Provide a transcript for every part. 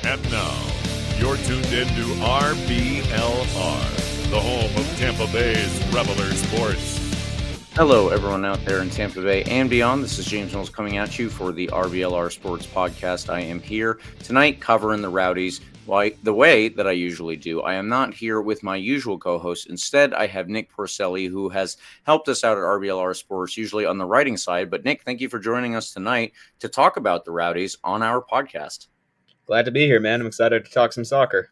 And now, you're tuned in to RBLR, the home of Tampa Bay's Reveler Sports. Hello, everyone out there in Tampa Bay and beyond. This is James Mills coming at you for the RBLR Sports Podcast. I am here tonight covering the Rowdies the way that I usually do. I am not here with my usual co-host. Instead, I have Nick Porcelli, who has helped us out at RBLR Sports, usually on the writing side. But Nick, thank you for joining us tonight to talk about the Rowdies on our podcast. Glad to be here, man. I'm excited to talk some soccer.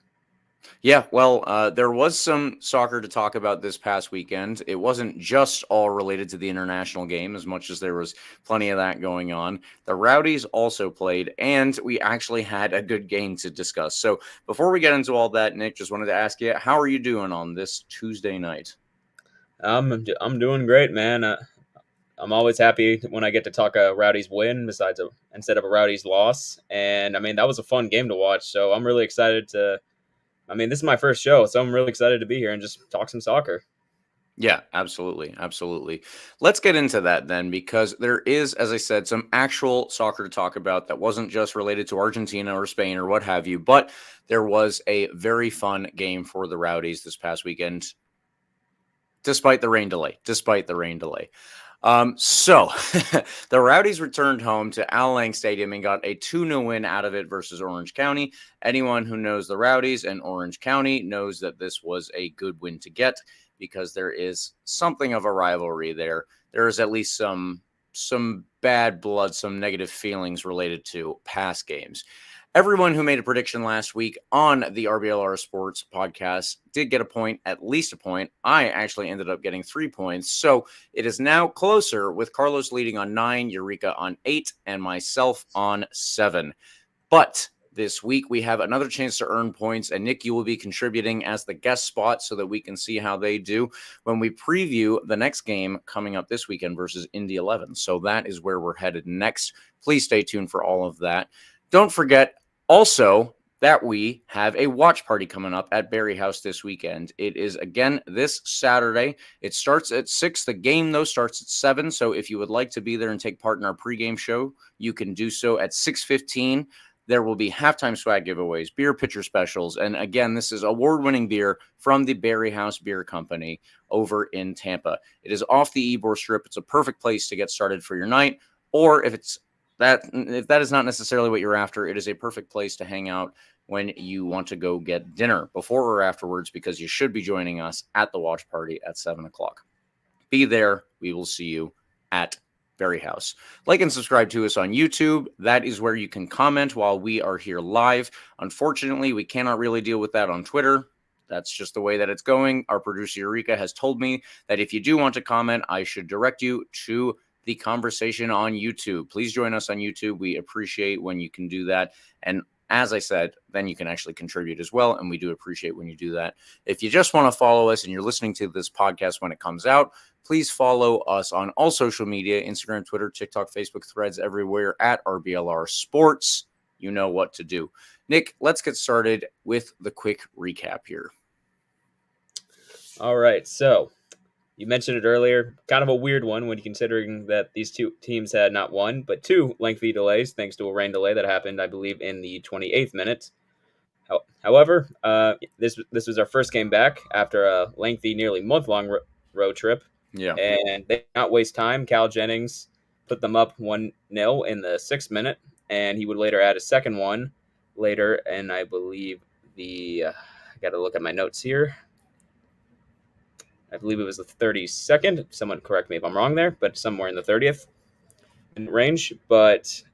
Yeah, well, there was some soccer to talk about this past weekend. It wasn't just all related to the international game, as much as there was plenty of that going on. The Rowdies also played, and we actually had a good game to discuss. So before we get into all that, Nick, just wanted to ask you, how are you doing on this Tuesday night? I'm doing great, man. I'm always happy when I get to talk a Rowdies win instead of a Rowdies loss. And, I mean, that was a fun game to watch, so I'm really excited to – this is my first show, so I'm really excited to be here and just talk some soccer. Yeah, absolutely. Absolutely. Let's get into that then, because there is, as I said, some actual soccer to talk about that wasn't just related to Argentina or Spain or what have you, but there was a very fun game for the Rowdies this past weekend, despite the rain delay. So the Rowdies returned home to Al Lang Stadium and got a 2-0 win out of it versus Orange County. Anyone who knows the Rowdies and Orange County knows that this was a good win to get, because there is something of a rivalry there. There is at least some bad blood, some negative feelings related to past games. Everyone who made a prediction last week on the RBLR Sports podcast did get a point, at least a point. I actually ended up getting 3 points. So it is now closer, with Carlos leading on 9, Eureka on 8, and myself on 7. But this week we have another chance to earn points, and Nick, you will be contributing as the guest spot so that we can see how they do when we preview the next game coming up this weekend versus Indy 11. So that is where we're headed next. Please stay tuned for all of that. Don't forget also that we have a watch party coming up at Barrie House this weekend. It is, again, this Saturday. It starts at 6. The game, though, starts at 7. So if you would like to be there and take part in our pregame show, you can do so at 6:15. There will be halftime swag giveaways, beer pitcher specials. And again, this is award-winning beer from the Barrie House Beer Company over in Tampa. It is off the Ybor Strip. It's a perfect place to get started for your night. Or if that is not necessarily what you're after, it is a perfect place to hang out when you want to go get dinner before or afterwards, because you should be joining us at the watch party at 7 o'clock. Be there. We will see you at Barrie House. Like and subscribe to us on YouTube. That is where you can comment while we are here live. Unfortunately, we cannot really deal with that on Twitter. That's just the way that it's going. Our producer Eureka has told me that if you do want to comment, I should direct you to the conversation on YouTube. Please join us on YouTube. We appreciate when you can do that. And as I said, then you can actually contribute as well. And we do appreciate when you do that. If you just want to follow us and you're listening to this podcast when it comes out, please follow us on all social media, Instagram, Twitter, TikTok, Facebook, Threads, everywhere at RBLR Sports. You know what to do. Nick, let's get started with the quick recap here. All right, so you mentioned it earlier, kind of a weird one when considering that these two teams had not one, but 2 lengthy delays, thanks to a rain delay that happened, I believe, in the 28th minute. However, this was our first game back after a lengthy, nearly month-long road trip. Yeah. And they did not waste time. Cal Jennings put them up 1-0 in the 6th minute, and he would later add a second one later, and I believe I got to look at my notes here. I believe it was the 32nd. Someone correct me if I'm wrong there, but somewhere in the 30th range.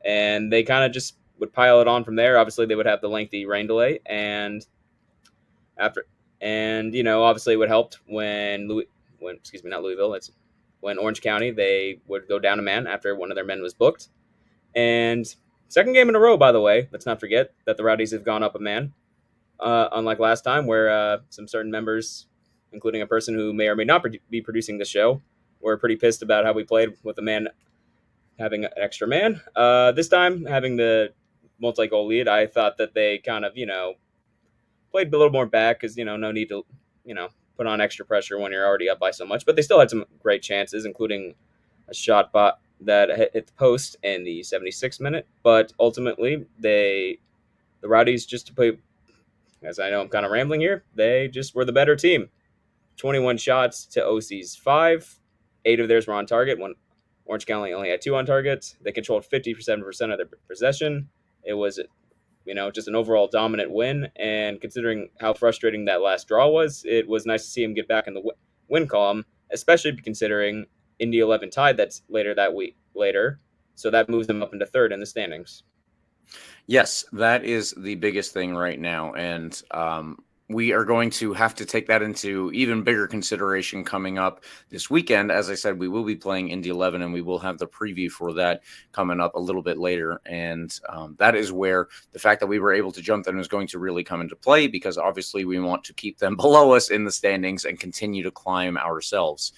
And they kind of just would pile it on from there. Obviously, they would have the lengthy rain delay, and obviously it would help when Orange County, they would go down a man after one of their men was booked. And second game in a row, by the way, let's not forget that the Rowdies have gone up a man, unlike last time where some certain members, including a person who may or may not be producing the show, were pretty pissed about how we played with a man having an extra man. This time, having the multi-goal lead, I thought that they kind of, played a little more back because, no need to, put on extra pressure when you're already up by so much. But they still had some great chances, including a shot that hit the post in the 76th minute. But ultimately, they the Rowdies, just to put, as I know I'm kind of rambling here, they just were the better team. 21 shots to OC's 5. 8 of theirs were on target. Orange County only had 2 on target. They controlled 57% of their possession. It was, just an overall dominant win. And considering how frustrating that last draw was, it was nice to see him get back in the win column, especially considering Indy 11 tied that's later that week later. So that moves them up into third in the standings. Yes, that is the biggest thing right now. And we are going to have to take that into even bigger consideration coming up this weekend. As I said, we will be playing Indy 11, and we will have the preview for that coming up a little bit later. And that is where the fact that we were able to jump them is going to really come into play, because obviously we want to keep them below us in the standings and continue to climb ourselves.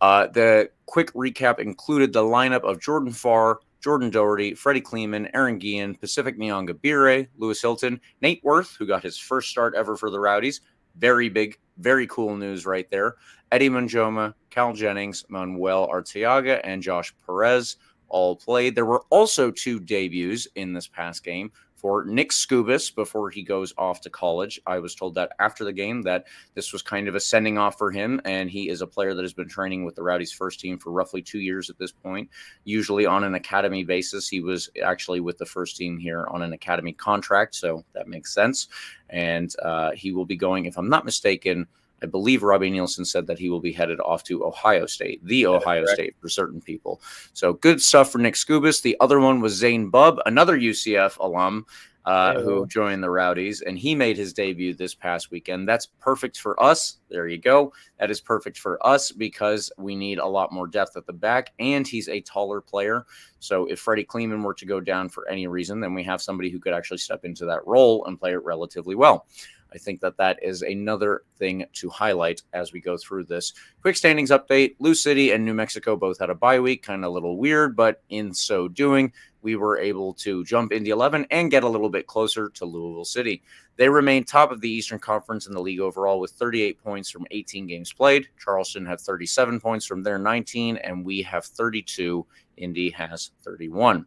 The quick recap included the lineup of Jordan Farr, Jordan Doherty, Freddie Kleeman, Aaron Guillen, Pacific Nyongabire, Lewis Hilton, Nate Worth, who got his first start ever for the Rowdies. Very big, very cool news right there. Eddie Manjoma, Cal Jennings, Manuel Arteaga, and Josh Perez all played. There were also 2 debuts in this past game for Nick Skubis before he goes off to college. I was told that after the game that this was kind of a sending off for him, and he is a player that has been training with the Rowdies first team for roughly 2 years at this point, usually on an academy basis. He was actually with the first team here on an academy contract, so that makes sense. And he will be going, if I'm not mistaken, I believe Robbie Nielsen said that he will be headed off to Ohio State, the Ohio State for certain people. So good stuff for Nick Skubis. The other one was Zane Bubb, another UCF alum who joined the Rowdies, and he made his debut this past weekend. That's perfect for us. There you go. That is perfect for us because we need a lot more depth at the back, and he's a taller player. So if Freddie Kleeman were to go down for any reason, then we have somebody who could actually step into that role and play it relatively well. I think that that is another thing to highlight as we go through this. Quick standings update. Lou City and New Mexico both had a bye week. Kind of a little weird, but in so doing, we were able to jump into 11 and get a little bit closer to Louisville City. They remain top of the Eastern Conference in the league overall with 38 points from 18 games played. Charleston have 37 points from their 19, and we have 32. Indy has 31.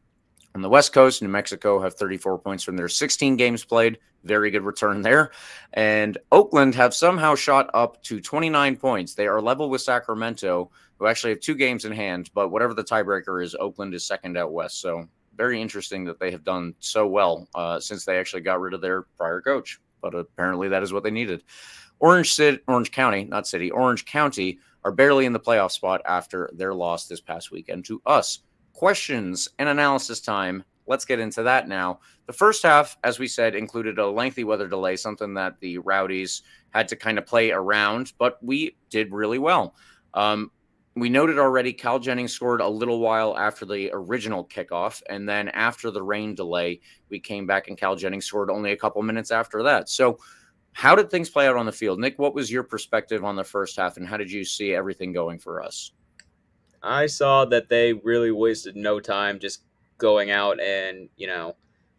On the West Coast, New Mexico have 34 points from their 16 games played. Very good return there. And Oakland have somehow shot up to 29 points. They are level with Sacramento, who actually have 2 games in hand. But whatever the tiebreaker is, Oakland is second out west. So very interesting that they have done so well since they actually got rid of their prior coach. But apparently that is what they needed. Orange County are barely in the playoff spot after their loss this past weekend to us. Questions and analysis time. Let's get into that now. The first half, as we said, included a lengthy weather delay, something that the Rowdies had to kind of play around, but we did really well. We noted already Cal Jennings scored a little while after the original kickoff, and then after the rain delay, we came back and Cal Jennings scored only a couple minutes after that. So how did things play out on the field? Nick, what was your perspective on the first half, and how did you see everything going for us? I saw that they really wasted no time just going out and,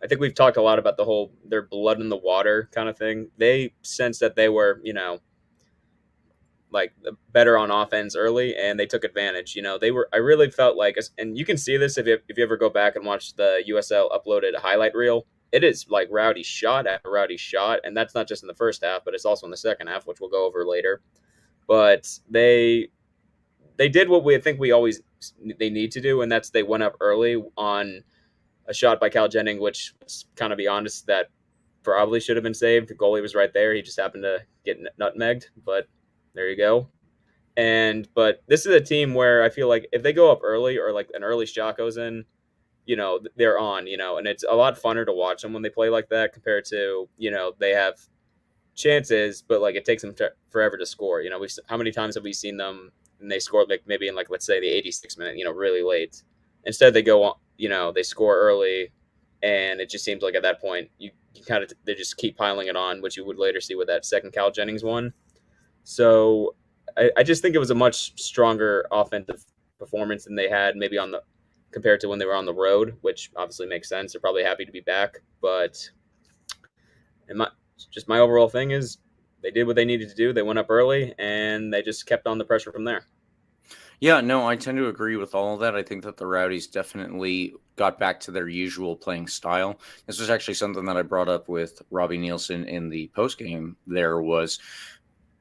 I think we've talked a lot about the whole their blood in the water kind of thing. They sensed that they were, like better on offense early, and they took advantage. I really felt like, and you can see this if you ever go back and watch the USL uploaded highlight reel. It is like rowdy shot after rowdy shot, and that's not just in the first half, but it's also in the second half, which we'll go over later. But they did what they need to do, and that's they went up early on a shot by Cal Jennings, which, let's kind of be honest, that probably should have been saved. The goalie was right there. He just happened to get nutmegged, but there you go. But this is a team where I feel like if they go up early or like an early shot goes in, they're on, and it's a lot funner to watch them when they play like that compared to, they have chances, but like it takes them forever to score. How many times have we seen them and they scored like maybe in like, let's say the 86th minute, really late. Instead they go on, they score early, and it just seems like at that point you kind of they just keep piling it on, which you would later see with that second Cal Jennings one. So I just think it was a much stronger offensive performance than they had maybe compared to when they were on the road, which obviously makes sense. They're probably happy to be back, but my overall thing is they did what they needed to do. They went up early, and they just kept on the pressure from there. Yeah, no, I tend to agree with all of that. I think that the Rowdies definitely got back to their usual playing style. This was actually something that I brought up with Robbie Nielsen in the post game. There was,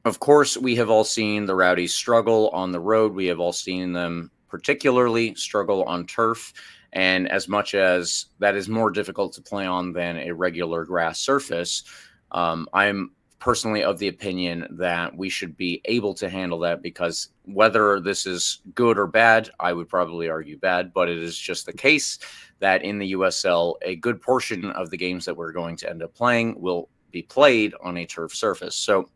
of course, we have all seen the Rowdies struggle on the road. We have all seen them particularly struggle on turf. And as much as that is more difficult to play on than a regular grass surface, I'm personally of the opinion that we should be able to handle that, because whether this is good or bad, I would probably argue bad, but it is just the case that in the USL, a good portion of the games that we're going to end up playing will be played on a turf surface. So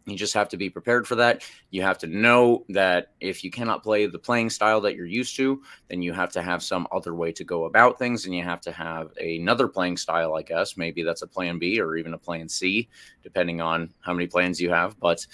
you just have to be prepared for that. You have to know that if you cannot play the playing style that you're used to, then you have to have some other way to go about things, and you have to have another playing style, I guess. Maybe that's a plan B or even a plan C, depending on how many plans you have. But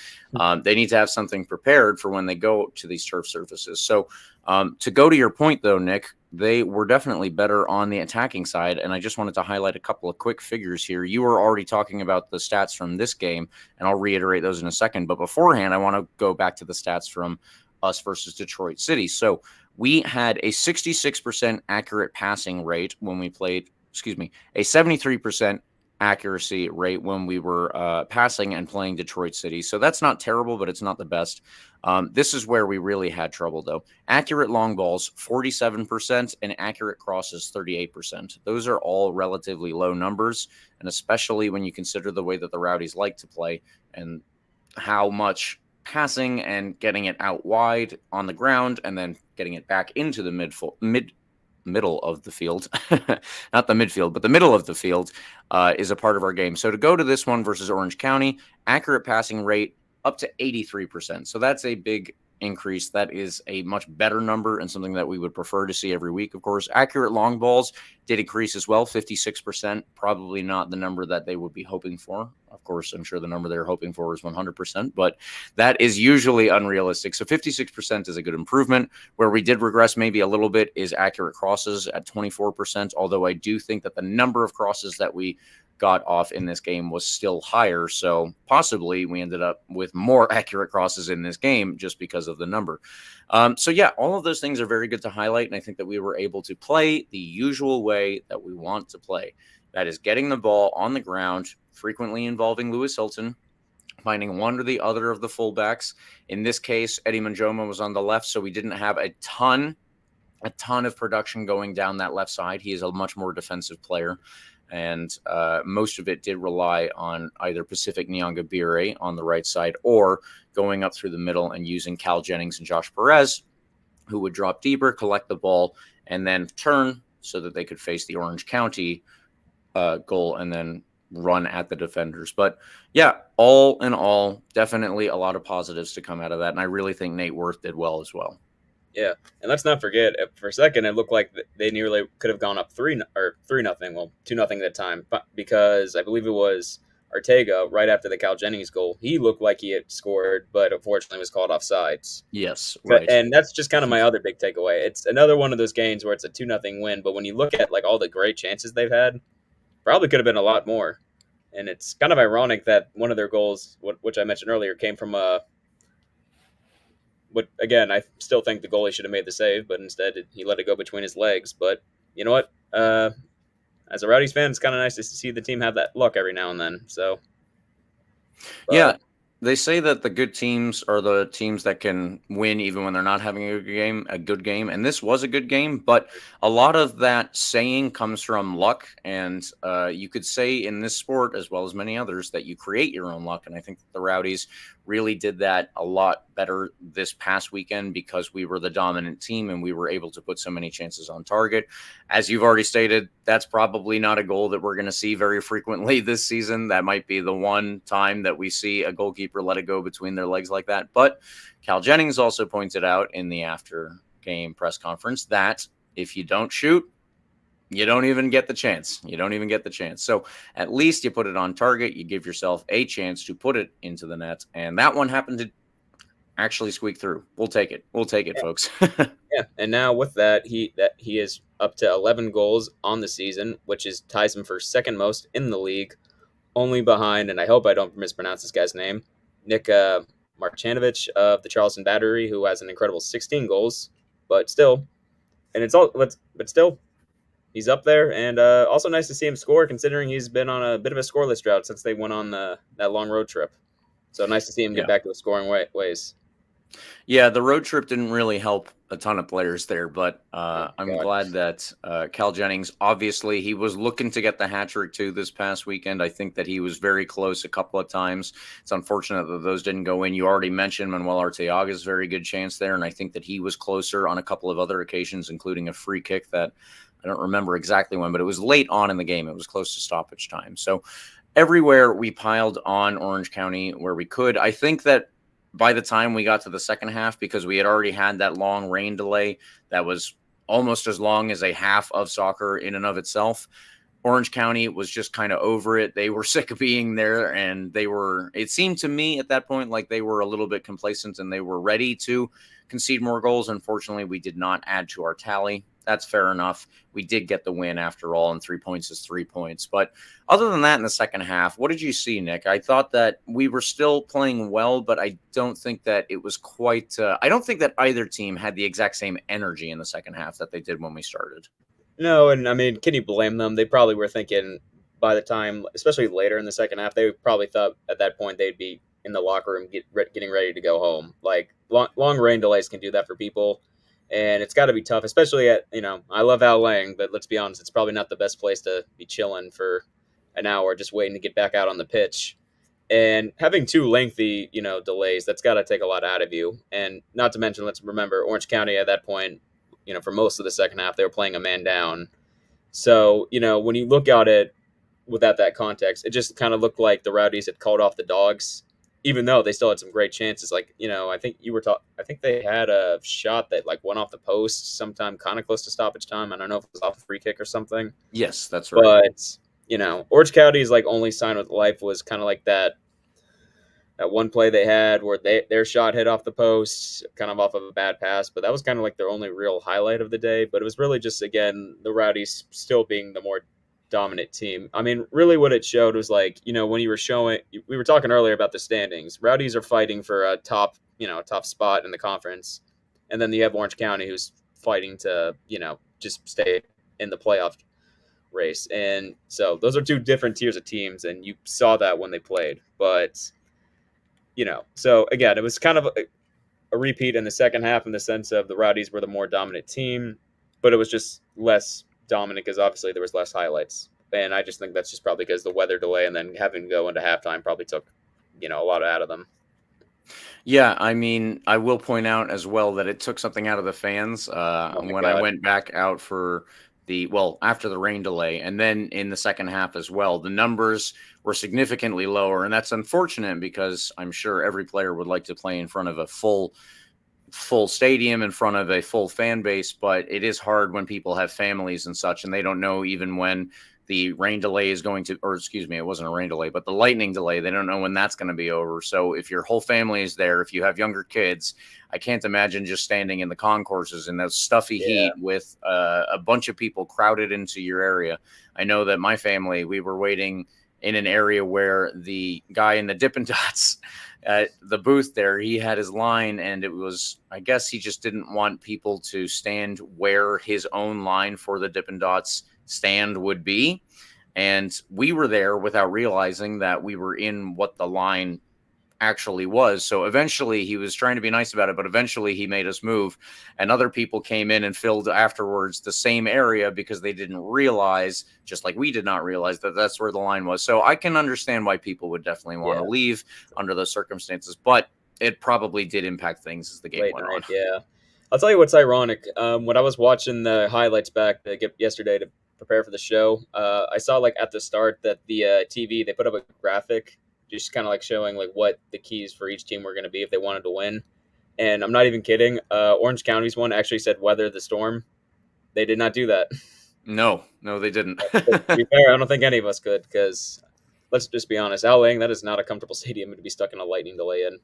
they need to have something prepared for when they go to these turf surfaces. So to go to your point, though, Nick, they were definitely better on the attacking side. And I just wanted to highlight a couple of quick figures here. You were already talking about the stats from this game, and I'll reiterate those in a second. But beforehand, I want to go back to the stats from us versus Detroit City. So we had a 66% accurate passing rate when we played, a 73% accuracy rate when we were passing and playing Detroit City. So that's not terrible, but it's not the best. This is where we really had trouble, though. Accurate long balls, 47%, and accurate crosses, 38%. Those are all relatively low numbers, and especially when you consider the way that the Rowdies like to play and how much passing and getting it out wide on the ground and then getting it back into the middle of the field, not the midfield, but the middle of the field is a part of our game. So to go to this one versus Orange County, accurate passing rate up to 83%. So that's a big increase. That is a much better number and something that we would prefer to see every week. Of course, accurate long balls did increase as well, 56%, probably not the number that they would be hoping for. Of course, I'm sure the number they're hoping for is 100%, but that is usually unrealistic. So 56% is a good improvement. Where we did regress maybe a little bit is accurate crosses at 24%, although I do think that the number of crosses that we got off in this game was still higher. So possibly we ended up with more accurate crosses in this game just because of the number. So yeah, all of those things are very good to highlight. And I think that we were able to play the usual way that we want to play. That is getting the ball on the ground, frequently involving Lewis Hilton, finding one or the other of the fullbacks. In this case, Eddie Manjoma was on the left, so we didn't have a ton of production going down that left side. He is a much more defensive player. And most of it did rely on either Pacific Nyanga-Bire on the right side or going up through the middle and using Cal Jennings and Josh Perez, who would drop deeper, collect the ball, and then turn so that they could face the Orange County goal and then run at the defenders. But yeah, all in all, definitely a lot of positives to come out of that. And I really think Nate Worth did well as well. Yeah, and let's not forget, for a second, it looked like they nearly could have gone up 3-0, well, 2-0 at that time, but because I believe it was Ortega right after the Cal Jennings goal. He looked like he had scored, but unfortunately was called offsides. Yes, right. And that's just kind of my other big takeaway. It's another one of those games where it's a 2-0 win, but when you look at like all the great chances they've had, probably could have been a lot more. And it's kind of ironic that one of their goals, which I mentioned earlier, came from But again, I still think the goalie should have made the save, but instead he let it go between his legs. But you know what? As a Rowdies fan, it's kind of nice to see the team have that luck every now and then. So, yeah, they say that the good teams are the teams that can win even when they're not having a good game. And this was a good game, but a lot of that saying comes from luck. And you could say in this sport, as well as many others, that you create your own luck. And I think the Rowdies really did that a lot better this past weekend because we were the dominant team and we were able to put so many chances on target. As you've already stated, that's probably not a goal that we're going to see very frequently this season. That might be the one time that we see a goalkeeper let it go between their legs like that. But Cal Jennings also pointed out in the after game press conference that if you don't shoot, you don't even get the chance. So at least you put it on target. You give yourself a chance to put it into the net. And that one happened to actually squeak through. We'll take it, folks. Yeah. And now with that, he is up to 11 goals on the season, which ties him for second most in the league, only behind, and I hope I don't mispronounce this guy's name, Nick Marjanovic of the Charleston Battery, who has an incredible 16 goals, but still, and it's all, but still, he's up there. And also nice to see him score, considering he's been on a bit of a scoreless drought since they went on that long road trip. So nice to see him get back to a scoring ways. Yeah, the road trip didn't really help a ton of players there, but I'm glad that Cal Jennings, obviously, he was looking to get the hat trick too this past weekend. I think that he was very close a couple of times. It's unfortunate that those didn't go in. You already mentioned Manuel Arteaga's very good chance there, and I think that he was closer on a couple of other occasions, including a free kick that I don't remember exactly when, but it was late on in the game. It was close to stoppage time. So everywhere we piled on Orange County where we could. I think that by the time we got to the second half, because we had already had that long rain delay that was almost as long as a half of soccer in and of itself, Orange County was just kind of over it. They were sick of being there, and it seemed to me at that point like they were a little bit complacent and they were ready to concede more goals. Unfortunately, we did not add to our tally. That's fair enough. We did get the win after all, and 3 points is 3 points. But other than that, in the second half, what did you see, Nick? I thought that we were still playing well, but I don't think that it was quite I don't think that either team had the exact same energy in the second half that they did when we started. No, and I mean, can you blame them? They probably were thinking by the time, especially later in the second half, they probably thought at that point they'd be in the locker room getting ready to go home. Like, long rain delays can do that for people. And it's got to be tough, especially I love Al Lang, but let's be honest, it's probably not the best place to be chilling for an hour just waiting to get back out on the pitch. And having two lengthy, delays, that's got to take a lot out of you. And not to mention, let's remember, Orange County at that point, for most of the second half, they were playing a man down. So, when you look at it without that context, it just kind of looked like the Rowdies had called off the Dogs, even though they still had some great chances. Like, I think I think they had a shot that went off the post sometime kind of close to stoppage time. I don't know if it was off a free kick or something. Yes, that's right. But, Orange County's only sign with life was kind of like that one play they had where their shot hit off the post, kind of off of a bad pass. But that was kind of like their only real highlight of the day. But it was really just, again, the Rowdies still being the more dominant team. I mean, really what it showed was when you were showing, we were talking earlier about the standings. Rowdies are fighting for a top spot in the conference. And then you have Orange County who's fighting to, just stay in the playoff race. And so those are two different tiers of teams. And you saw that when they played. But, so again, it was kind of a repeat in the second half in the sense of the Rowdies were the more dominant team, but it was just less dominant because obviously there was less highlights. And I just think that's just probably because the weather delay and then having to go into halftime probably took, a lot out of them. Yeah, I mean, I will point out as well that it took something out of the fans when I went back out for after the rain delay, and then in the second half as well. The numbers were significantly lower, and that's unfortunate because I'm sure every player would like to play in front of a full stadium, in front of a full fan base, but it is hard when people have families and such, and they don't know even when the rain delay is going to, or excuse me, it wasn't a rain delay, but the lightning delay, they don't know when that's going to be over. So if your whole family is there, if you have younger kids, I can't imagine just standing in the concourses in that stuffy heat with a bunch of people crowded into your area. I know that my family, we were waiting in an area where the guy in the Dippin' Dots at the booth there, he had his line, and it was, I guess he just didn't want people to stand where his own line for the Dippin' Dots stand would be. And we were there without realizing that we were in what the line actually was. So eventually he was trying to be nice about it, but eventually he made us move, and other people came in and filled afterwards the same area because they didn't realize, just like we did not realize, that that's where the line was. So I can understand why people would definitely want to leave under those circumstances, but it probably did impact things as the game went on. Yeah. I'll tell you what's ironic. When I was watching the highlights back yesterday to prepare for the show, I saw at the start that the TV, they put up a graphic just kind of showing what the keys for each team were going to be if they wanted to win. And I'm not even kidding. Orange County's one actually said weather the storm. They did not do that. No, they didn't. To be fair, I don't think any of us could, because let's just be honest, Al Lang, that is not a comfortable stadium to be stuck in a lightning delay in.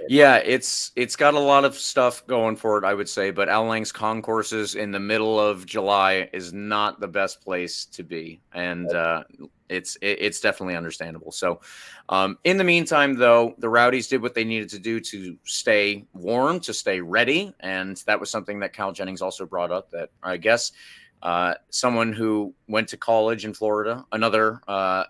Yeah, it's got a lot of stuff going for it, I would say, but Al Lang's concourses in the middle of July is not the best place to be, and it's definitely understandable. So, in the meantime, though, the Rowdies did what they needed to do to stay warm, to stay ready, and that was something that Cal Jennings also brought up. That I guess someone who went to college in Florida, another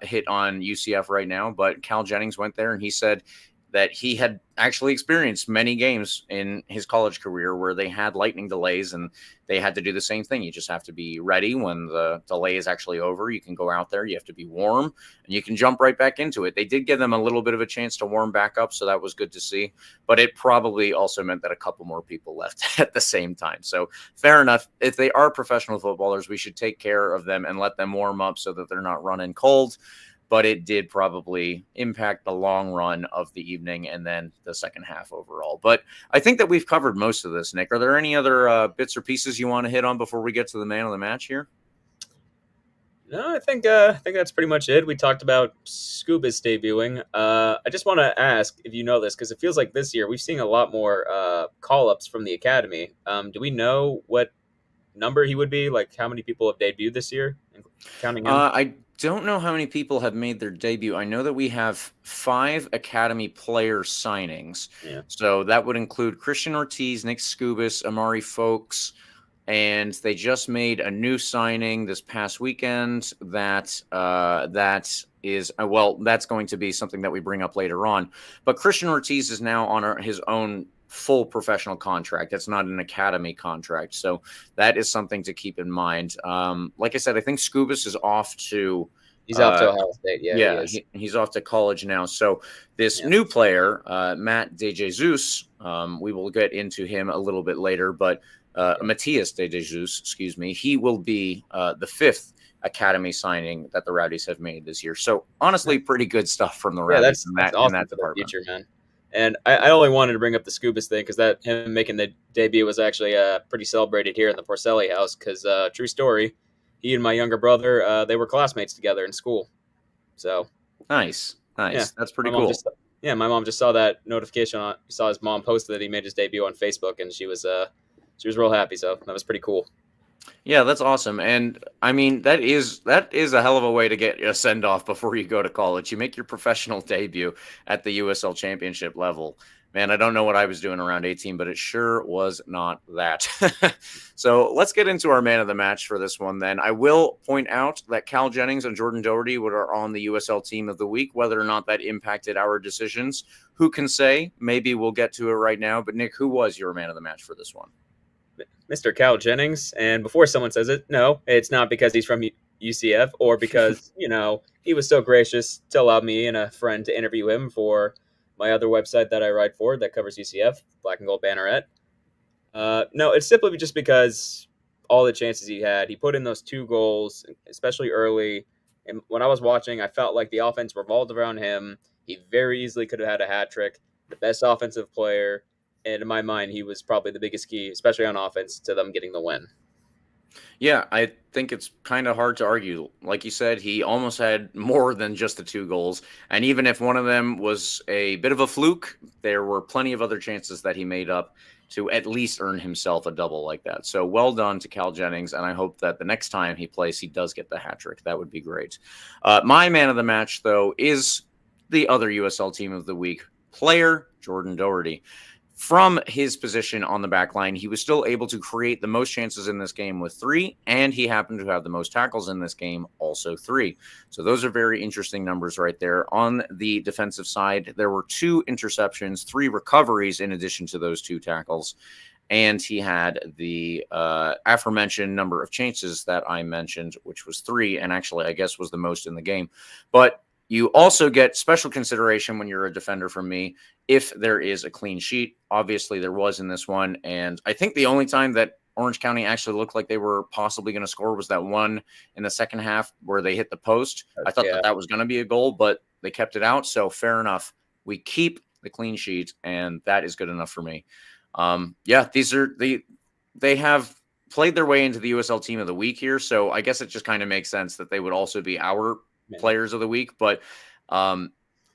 hit on UCF right now, but Cal Jennings went there and he said that he had actually experienced many games in his college career where they had lightning delays and they had to do the same thing. You just have to be ready when the delay is actually over. You can go out there, you have to be warm, and you can jump right back into it. They did give them a little bit of a chance to warm back up, so that was good to see. But it probably also meant that a couple more people left at the same time. So fair enough. If they are professional footballers, we should take care of them and let them warm up so that they're not running cold. But it did probably impact the long run of the evening and then the second half overall. But I think that we've covered most of this, Nick. Are there any other bits or pieces you want to hit on before we get to the man of the match here? No, I think that's pretty much it. We talked about Scuba's debuting. I just want to ask if you know this because it feels like this year we've seen a lot more call ups from the academy. Do we know what number he would be? Like how many people have debuted this year, counting him? I don't know how many people have made their debut. I know that we have 5 Academy player signings. Yeah. So that would include Christian Ortiz, Nick Scubas, Amari Folks, and they just made a new signing this past weekend that is well, that's going to be something that we bring up later on. But Christian Ortiz is now on his own full professional contract. That's not an academy contract, so that is something to keep in mind. Like I said, I think Scubas is off to. He's off to Ohio State. Yeah, he is. He's off to college now. So this new player, Matt DeJesus, we will get into him a little bit later, but Matias DeJesus, excuse me, he will be the 5th academy signing that the Rowdies have made this year. So honestly, pretty good stuff from the Rowdies that's awesome in that for department. the future, man. And I only wanted to bring up the Scubas thing because that him making the debut was actually pretty celebrated here in the Porcelli house. Because true story, he and my younger brother they were classmates together in school. So nice, yeah, that's pretty cool. My mom just saw that notification. Saw his mom posted that he made his debut on Facebook, and she was real happy. So that was pretty cool. Yeah, that's awesome. And I mean, that is a hell of a way to get a send off before you go to college. You make your professional debut at the USL championship level. Man, I don't know what I was doing around 18, but it sure was not that. So let's get into our man of the match for this one then. I will point out that Cal Jennings and Jordan Doherty are on the USL team of the week. Whether or not that impacted our decisions, who can say? Maybe we'll get to it right now. But Nick, who was your man of the match for this one? Mr. Cal Jennings. And before someone says it, no, it's not because he's from UCF or because, he was so gracious to allow me and a friend to interview him for my other website that I write for that covers UCF, Black and Gold Banneret. No, it's simply just because all the chances he had, he put in those 2 goals, especially early. And when I was watching, I felt like the offense revolved around him. He very easily could have had a hat trick, the best offensive player. And in my mind, he was probably the biggest key, especially on offense, to them getting the win. Yeah, I think it's kind of hard to argue. Like you said, he almost had more than just the 2 goals. And even if one of them was a bit of a fluke, there were plenty of other chances that he made up to at least earn himself a double like that. So well done to Cal Jennings. And I hope that the next time he plays, he does get the hat trick. That would be great. My man of the match, though, is the other USL team of the week player, Jordan Doherty. From his position on the back line, he was still able to create the most chances in this game with 3, and he happened to have the most tackles in this game, also 3. So those are very interesting numbers right there. On the defensive side, there were 2 interceptions, 3 recoveries in addition to those 2 tackles, and he had the aforementioned number of chances that I mentioned, which was 3, and actually I guess was the most in the game. But you also get special consideration when you're a defender from me if there is a clean sheet. Obviously, there was in this one. And I think the only time that Orange County actually looked like they were possibly going to score was that one in the second half where they hit the post. I thought that was going to be a goal, but they kept it out. So fair enough. We keep the clean sheet, and that is good enough for me. They have played their way into the USL team of the week here. So I guess it just kind of makes sense that they would also be our players of the week. But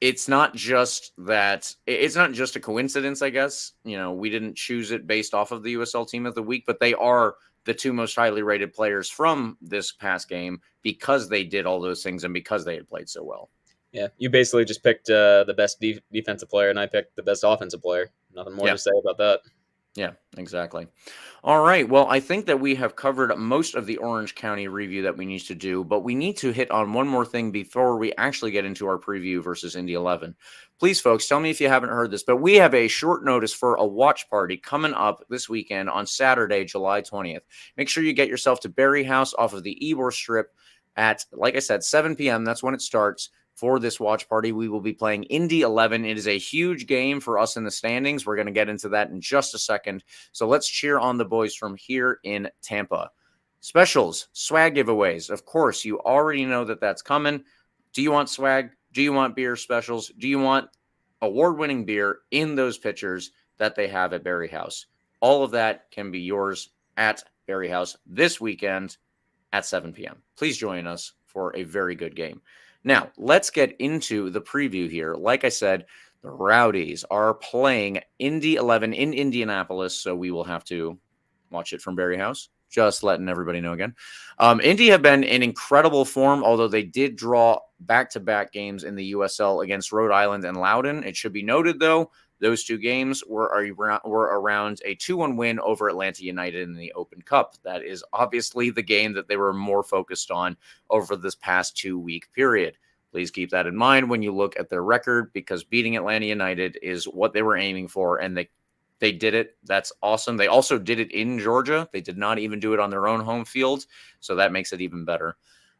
it's not just that it's not just a coincidence, I guess. We didn't choose it based off of the USL team of the week, but they are the two most highly rated players from this past game because they did all those things and because they had played so well. Yeah, you basically just picked the best defensive player, and I picked the best offensive player. Nothing more to say about that. Yeah, exactly. All right. Well, I think that we have covered most of the Orange County review that we need to do, but we need to hit on one more thing before we actually get into our preview versus Indy 11. Please, folks, tell me if you haven't heard this, but we have a short notice for a watch party coming up this weekend on Saturday, July 20th. Make sure you get yourself to Barry House off of the Ybor Strip at, like I said, 7 p.m. That's when it starts. For this watch party, we will be playing Indy 11. It is a huge game for us in the standings. We're going to get into that in just a second. So let's cheer on the boys from here in Tampa. Specials, swag giveaways. Of course, you already know that that's coming. Do you want swag? Do you want beer specials? Do you want award-winning beer in those pitchers that they have at Barry House? All of that can be yours at Barry House this weekend at 7 p.m. Please join us for a very good game. Now, let's get into the preview here. Like I said, the Rowdies are playing Indy 11 in Indianapolis, so we will have to watch it from Barry House. Just letting everybody know again. Indy have been in incredible form, although they did draw back-to-back games in the USL against Rhode Island and Loudoun. It should be noted, though, those two games were around a 2-1 win over Atlanta United in the Open Cup. That is obviously the game that they were more focused on over this past 2-week period. Please keep that in mind when you look at their record, because beating Atlanta United is what they were aiming for, and they did it. That's awesome. They also did it in Georgia. They did not even do it on their own home field, so that makes it even better.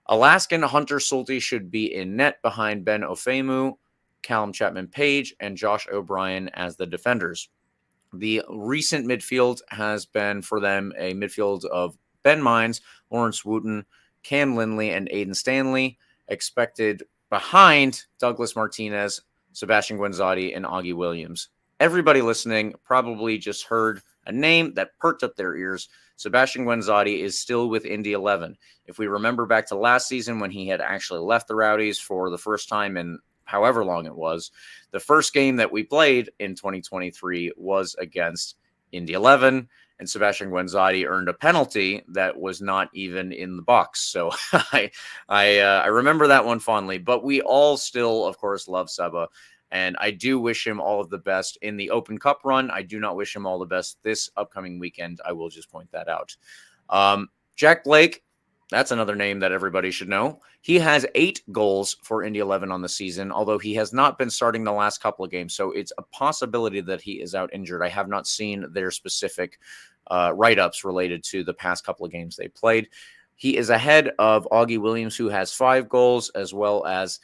Alaskan Hunter Sulte should be in net behind Ben Ofemu, Callum Chapman-Page, and Josh O'Brien as the defenders. The recent midfield has been for them a midfield of Ben Mines, Lawrence Wooten, Cam Lindley, and Aiden Stanley, expected behind Douglas Martinez, Sebastian Guenzati, and Augie Williams. Everybody listening probably just heard a name that perked up their ears. Sebastian Guenzati is still with Indy 11. If we remember back to last season when he had actually left the Rowdies for the first time in however long it was, the first game that we played in 2023 was against Indy 11, and Sebastian Guenzati earned a penalty that was not even in the box. So I remember that one fondly, but we all still, of course, love Seba, and I do wish him all of the best in the Open Cup run. I do not wish him all the best this upcoming weekend. I will just point that out. Jack Blake, that's another name that everybody should know. He has 8 goals for Indy 11 on the season, although he has not been starting the last couple of games. So it's a possibility that he is out injured. I have not seen their specific write-ups related to the past couple of games they played. He is ahead of Augie Williams, who has 5 goals, as well as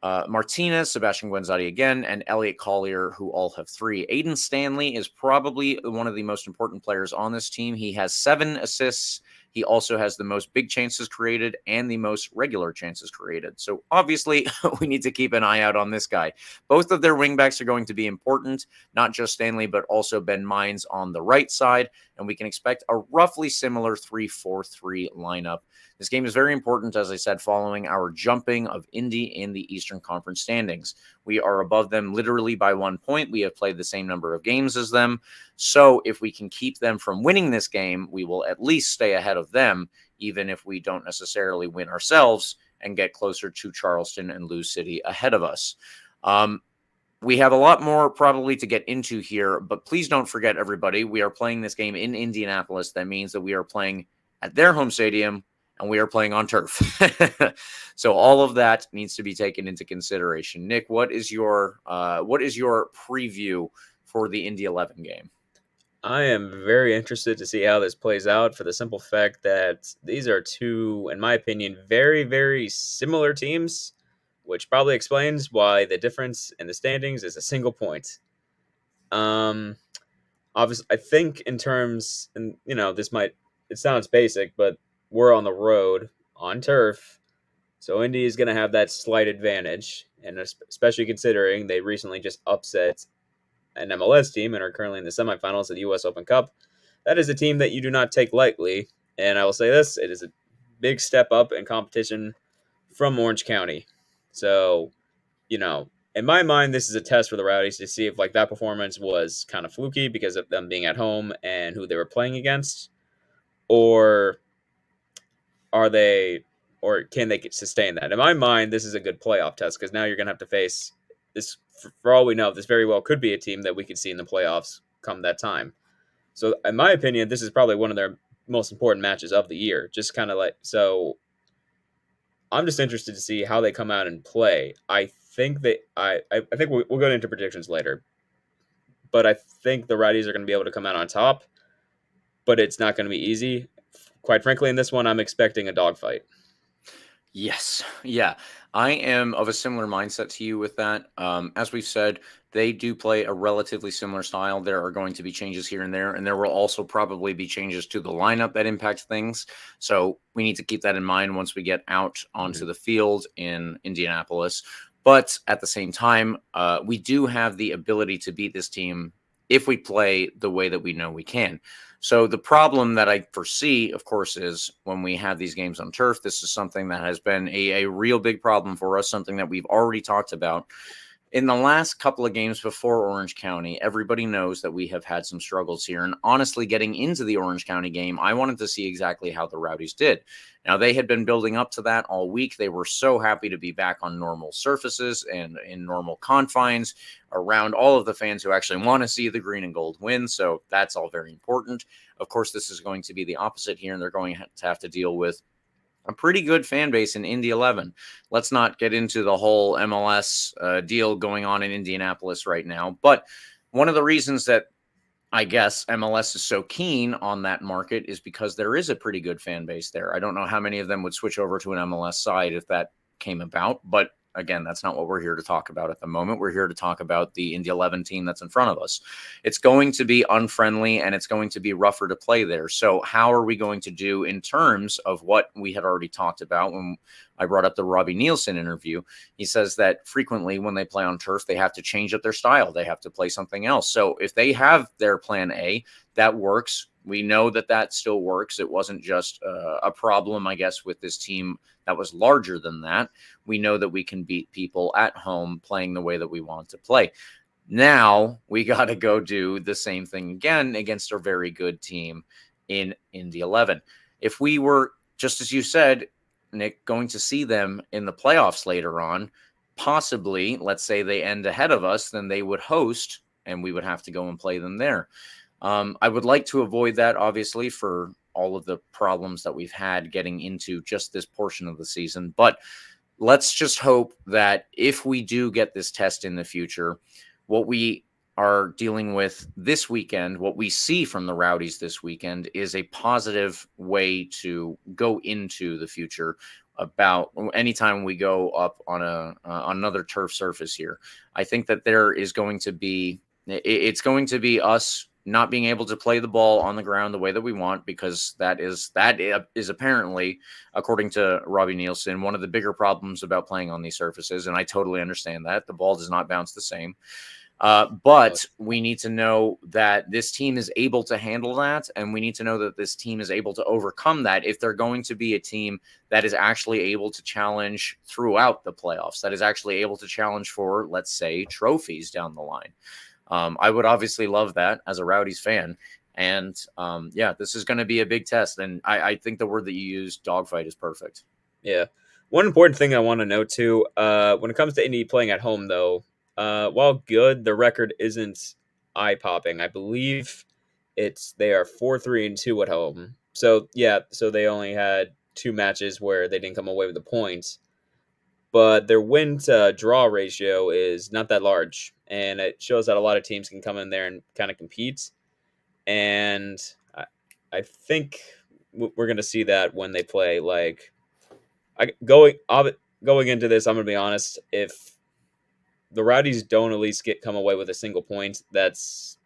Martinez, Sebastian Guenzati again, and Elliot Collier, who all have 3. Aiden Stanley is probably one of the most important players on this team. He has 7 assists. He also has the most big chances created and the most regular chances created. So obviously, we need to keep an eye out on this guy. Both of their wingbacks are going to be important, not just Stanley, but also Ben Mines on the right side. And we can expect a roughly similar 3-4-3 lineup. This game is very important, as I said, following our jumping of Indy in the Eastern Conference standings. We are above them literally by 1 point. We have played the same number of games as them. So if we can keep them from winning this game, we will at least stay ahead of them, even if we don't necessarily win ourselves and get closer to Charleston and Lou City ahead of us. We have a lot more probably to get into here, but please don't forget, everybody, we are playing this game in Indianapolis. That means that we are playing at their home stadium, and we are playing on turf. So all of that needs to be taken into consideration. Nick, what is your preview for the Indy 11 game? I am very interested to see how this plays out, for the simple fact that these are two, in my opinion, very, very similar teams, which probably explains why the difference in the standings is a single point. Obviously, I think in terms, and it sounds basic, but we're on the road on turf, so Indy is going to have that slight advantage, and especially considering they recently just upset an MLS team and are currently in the semifinals of the U.S. Open Cup. That is a team that you do not take lightly, and I will say this, it is a big step up in competition from Orange County. So, in my mind, this is a test for the Rowdies to see if like that performance was kind of fluky because of them being at home and who they were playing against, or are they, or can they sustain that? In my mind, this is a good playoff test because now you're going to have to face this. For all we know, this very well could be a team that we could see in the playoffs come that time. So, in my opinion, this is probably one of their most important matches of the year. Just kind of like so. I'm just interested to see how they come out and play. I think that I think we'll go into predictions later, but I think the Rowdies are going to be able to come out on top. But it's not going to be easy. Quite frankly, in this one, I'm expecting a dogfight. Yes. Yeah. I am of a similar mindset to you with that. As we've said, they do play a relatively similar style. There are going to be changes here and there will also probably be changes to the lineup that impact things. So we need to keep that in mind once we get out onto the field in Indianapolis. But at the same time, we do have the ability to beat this team if we play the way that we know we can. So the problem that I foresee, of course, is when we have these games on turf, this is something that has been a real big problem for us, something that we've already talked about. In the last couple of games before Orange County, everybody knows that we have had some struggles here. And honestly, getting into the Orange County game, I wanted to see exactly how the Rowdies did. Now, they had been building up to that all week. They were so happy to be back on normal surfaces and in normal confines around all of the fans who actually want to see the green and gold win. So that's all very important. Of course, this is going to be the opposite here, and they're going to have to deal with a pretty good fan base in Indy 11. Let's not get into the whole MLS deal going on in Indianapolis right now. But one of the reasons that I guess MLS is so keen on that market is because there is a pretty good fan base there. I don't know how many of them would switch over to an MLS side if that came about, but again, that's not what we're here to talk about at the moment. We're here to talk about the Indy 11 team that's in front of us. It's going to be unfriendly and it's going to be rougher to play there. So how are we going to do in terms of what we had already talked about when I brought up the Robbie Nielsen interview? He says that frequently when they play on turf, they have to change up their style. They have to play something else. So if they have their plan A, that works. We know that that still works. It wasn't just a problem, I guess, with this team that was larger than that. We know that we can beat people at home playing the way that we want to play. Now we got to go do the same thing again against a very good team in Indy 11. If we were, just as you said, Nick, going to see them in the playoffs later on, possibly, let's say they end ahead of us, then they would host and we would have to go and play them there. I would like to avoid that, obviously, for all of the problems that we've had getting into just this portion of the season. But let's just hope that if we do get this test in the future, what we are dealing with this weekend, what we see from the Rowdies this weekend, is a positive way to go into the future about anytime we go up on another turf surface here. I think that there is going to be, it's going to be us not being able to play the ball on the ground the way that we want, because that is apparently, according to Robbie Nielsen, one of the bigger problems about playing on these surfaces. And I totally understand that the ball does not bounce the same. But we need to know that this team is able to handle that. And we need to know that this team is able to overcome that if they're going to be a team that is actually able to challenge throughout the playoffs, that is actually able to challenge for, let's say, trophies down the line. I would obviously love that as a Rowdies fan. And yeah, this is going to be a big test. And I think the word that you used, dogfight, is perfect. Yeah. One important thing I want to note too, when it comes to Indy playing at home, though, while good, the record isn't eye-popping. I believe they are 4-3-2 at home. So yeah, so they only had 2 matches where they didn't come away with the points. But their win to draw ratio is not that large, and it shows that a lot of teams can come in there and kind of compete. And I think we're going to see that when they play. Like, going into this, I'm going to be honest. If the Rowdies don't at least come away with a single point, that's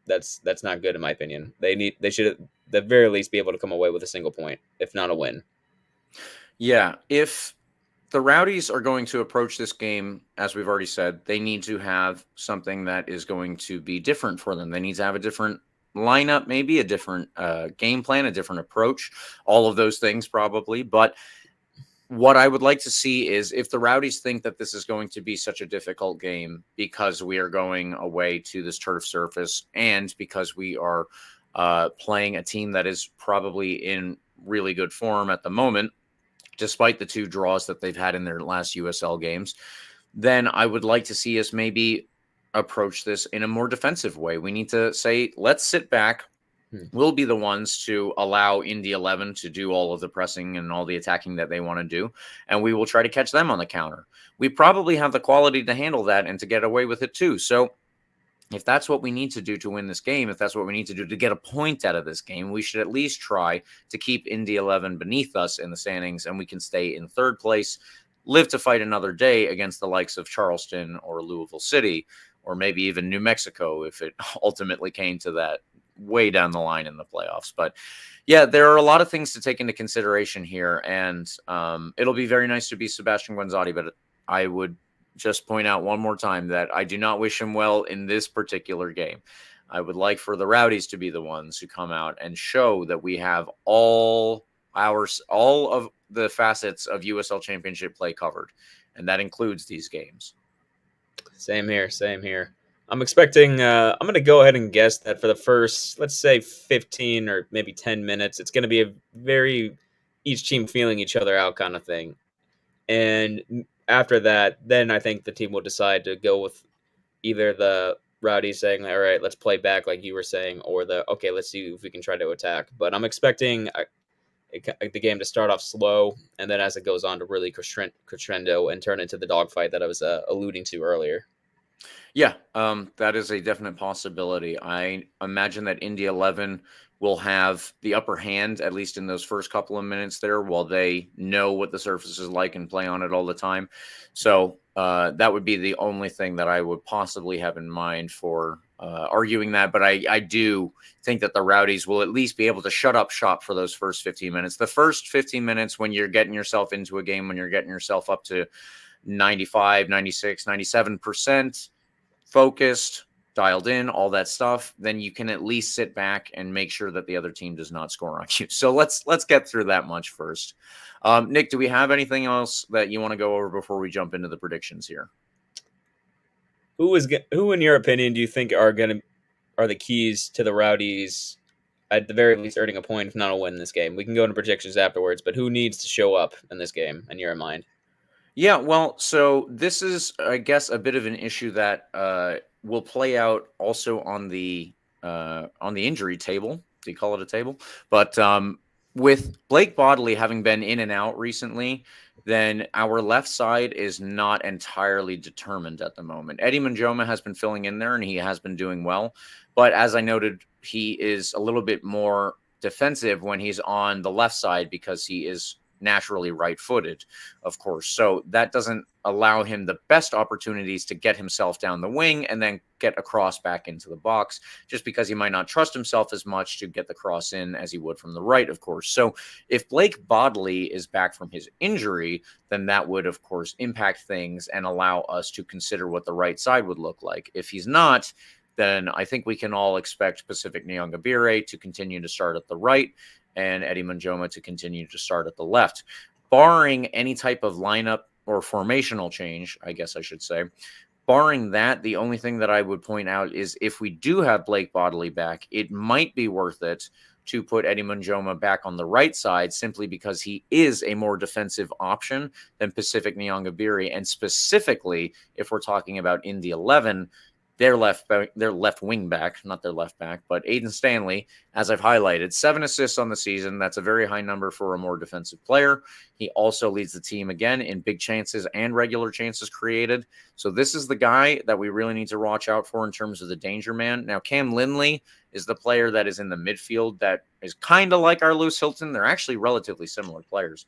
not good in my opinion. They should at the very least be able to come away with a single point, if not a win. Yeah, if the Rowdies are going to approach this game, as we've already said, they need to have something that is going to be different for them. They need to have a different lineup, maybe a different game plan, a different approach, all of those things probably. But what I would like to see is if the Rowdies think that this is going to be such a difficult game because we are going away to this turf surface and because we are playing a team that is probably in really good form at the moment, despite the 2 draws that they've had in their last USL games, then I would like to see us maybe approach this in a more defensive way. We need to say, let's sit back. We'll be the ones to allow Indy 11 to do all of the pressing and all the attacking that they want to do, and we will try to catch them on the counter. We probably have the quality to handle that and to get away with it too. So if that's what we need to do to win this game, if that's what we need to do to get a point out of this game, we should at least try to keep Indy 11 beneath us in the standings, and we can stay in 3rd place, live to fight another day against the likes of Charleston or Louisville City, or maybe even New Mexico if it ultimately came to that way down the line in the playoffs. But yeah, there are a lot of things to take into consideration here, and it'll be very nice to be Sebastian Guanzotti, but I would just point out one more time that I do not wish him well in this particular game. I would like for the Rowdies to be the ones who come out and show that we have all of the facets of USL Championship play covered, and that includes these games. Same here. I'm expecting, I'm going to go ahead and guess that for the first, let's say 15 or maybe 10 minutes, it's going to be a very each team feeling each other out kind of thing. And after that, then I think the team will decide to go with either the Rowdies saying, all right, let's play back like you were saying, or okay, let's see if we can try to attack. But I'm expecting the game to start off slow, and then as it goes on to really crescendo and turn into the dogfight that I was alluding to earlier. Yeah, that is a definite possibility. I imagine that Indy 11 will have the upper hand, at least in those first couple of minutes there, while they know what the surface is like and play on it all the time. So that would be the only thing that I would possibly have in mind for arguing that. But I do think that the Rowdies will at least be able to shut up shop for those first 15 minutes. The first 15 minutes when you're getting yourself into a game, when you're getting yourself up to 95, 96, 97%, focused, dialed in, all that stuff, then you can at least sit back and make sure that the other team does not score on you. So let's get through that much first. Nick, do we have anything else that you want to go over before we jump into the predictions here? Who in your opinion do you think are the keys to the Rowdies at the very least earning a point, if not a win in this game? We can go into predictions afterwards, but who needs to show up in this game in your mind? Yeah, well, so this is, I guess, a bit of an issue that will play out also on the injury table. Do you call it a table? But with Blake Bodley having been in and out recently, then our left side is not entirely determined at the moment. Eddie Manjoma has been filling in there, and he has been doing well. But as I noted, he is a little bit more defensive when he's on the left side because he is naturally right-footed, of course. So that doesn't allow him the best opportunities to get himself down the wing and then get a cross back into the box, just because he might not trust himself as much to get the cross in as he would from the right, of course. So if Blake Bodley is back from his injury, then that would, of course, impact things and allow us to consider what the right side would look like. If he's not, then I think we can all expect Pacific Nyongabire to continue to start at the right and Eddie Manjoma to continue to start at the left. Barring any type of lineup or formational change, I guess I should say, barring that, the only thing that I would point out is if we do have Blake Bodley back, it might be worth it to put Eddie Manjoma back on the right side simply because he is a more defensive option than Pacific Nyongabire. And specifically, if we're talking about Indy 11, their left wing back, not their left back, but Aiden Stanley, as I've highlighted, 7 assists on the season. That's a very high number for a more defensive player. He also leads the team again in big chances and regular chances created. So this is the guy that we really need to watch out for in terms of the danger man. Now, Cam Lindley is the player that is in the midfield that is kind of like our Lewis Hilton. They're actually relatively similar players.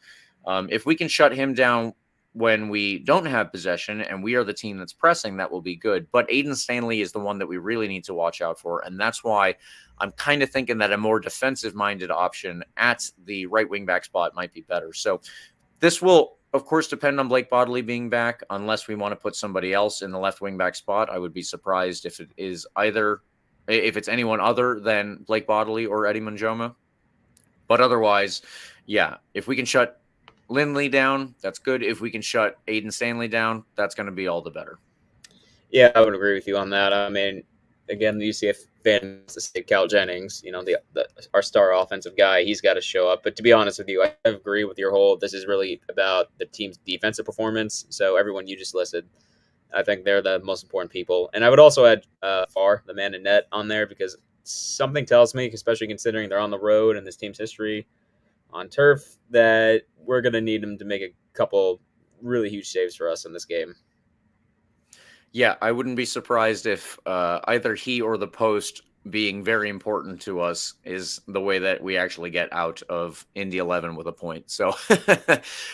If we can shut him down when we don't have possession and we are the team that's pressing, that will be good. But Aiden Stanley is the one that we really need to watch out for. And that's why I'm kind of thinking that a more defensive-minded option at the right wing back spot might be better. So this will, of course, depend on Blake Bodley being back, unless we want to put somebody else in the left wing back spot. I would be surprised if it's anyone other than Blake Bodley or Eddie Manjoma. But otherwise, yeah, if we can shut Lindley down, that's good. If we can shut Aiden Stanley down, that's going to be all the better. Yeah, I would agree with you on that. I mean, again, the UCF fan wants to say Cal Jennings, our star offensive guy, he's got to show up. But to be honest with you, I agree with your whole. This is really about the team's defensive performance. So everyone you just listed, I think they're the most important people. And I would also add Farr, the man in net, on there because something tells me, especially considering they're on the road and this team's history on turf, that we're going to need him to make a couple really huge saves for us in this game. Yeah, I wouldn't be surprised if either he or the post being very important to us is the way that we actually get out of Indy 11 with a point. So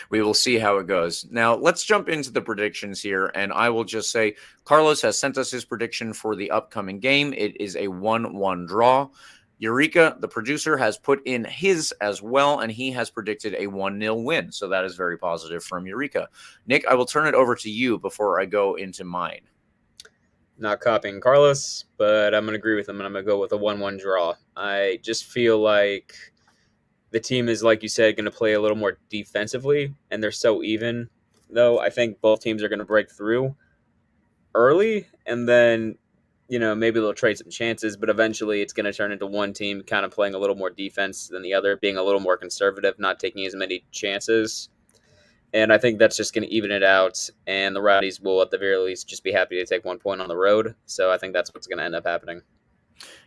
we will see how it goes. Now, let's jump into the predictions here. And I will just say Carlos has sent us his prediction for the upcoming game. It is a 1-1 draw. Eureka, the producer, has put in his as well, and he has predicted a 1-0 win. So that is very positive from Eureka. Nick, I will turn it over to you before I go into mine. Not copying Carlos, but I'm going to agree with him, and I'm going to go with a 1-1 draw. I just feel like the team is, like you said, going to play a little more defensively, and they're so even, though. I think both teams are going to break through early, and then, maybe they'll trade some chances, but eventually it's going to turn into one team kind of playing a little more defense than the other, being a little more conservative, not taking as many chances. And I think that's just going to even it out. And the Rowdies will, at the very least, just be happy to take 1 point on the road. So I think that's what's going to end up happening.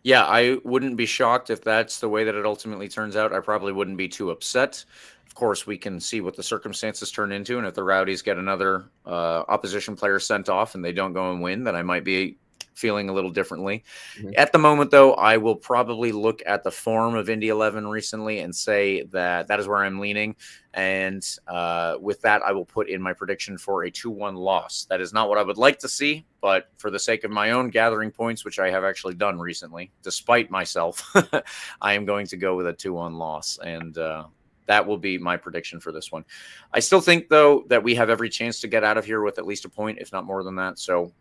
Yeah, I wouldn't be shocked if that's the way that it ultimately turns out. I probably wouldn't be too upset. Of course, we can see what the circumstances turn into. And if the Rowdies get another opposition player sent off and they don't go and win, then I might be feeling a little differently. Mm-hmm. At the moment, though, I will probably look at the form of Indy 11 recently and say that that is where I'm leaning. And with that, I will put in my prediction for a 2-1 loss. That is not what I would like to see, but for the sake of my own gathering points, which I have actually done recently, despite myself, I am going to go with a 2-1 loss. And that will be my prediction for this one. I still think, though, that we have every chance to get out of here with at least a point, if not more than that. So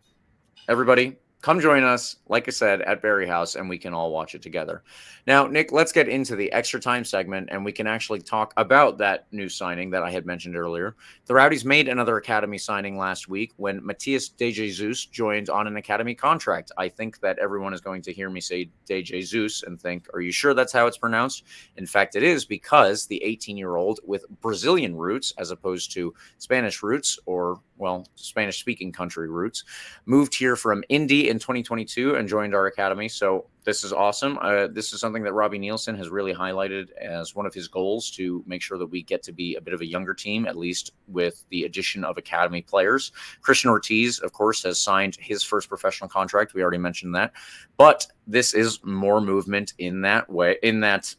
everybody, come join us, like I said, at Barrie House, and we can all watch it together. Now, Nick, let's get into the extra time segment, and we can actually talk about that new signing that I had mentioned earlier. The Rowdies made another academy signing last week when Matias De Jesus joined on an academy contract. I think that everyone is going to hear me say De Jesus and think, are you sure that's how it's pronounced? In fact, it is, because the 18-year-old with Brazilian roots, as opposed to Spanish roots, or, well, Spanish-speaking country roots, moved here from Indy in 2022 and joined our academy. So this is awesome. This is something that Robbie Nielsen has really highlighted as one of his goals, to make sure that we get to be a bit of a younger team, at least with the addition of academy players. Christian Ortiz, of course, has signed his first professional contract. We already mentioned that. But this is more movement in that way, in that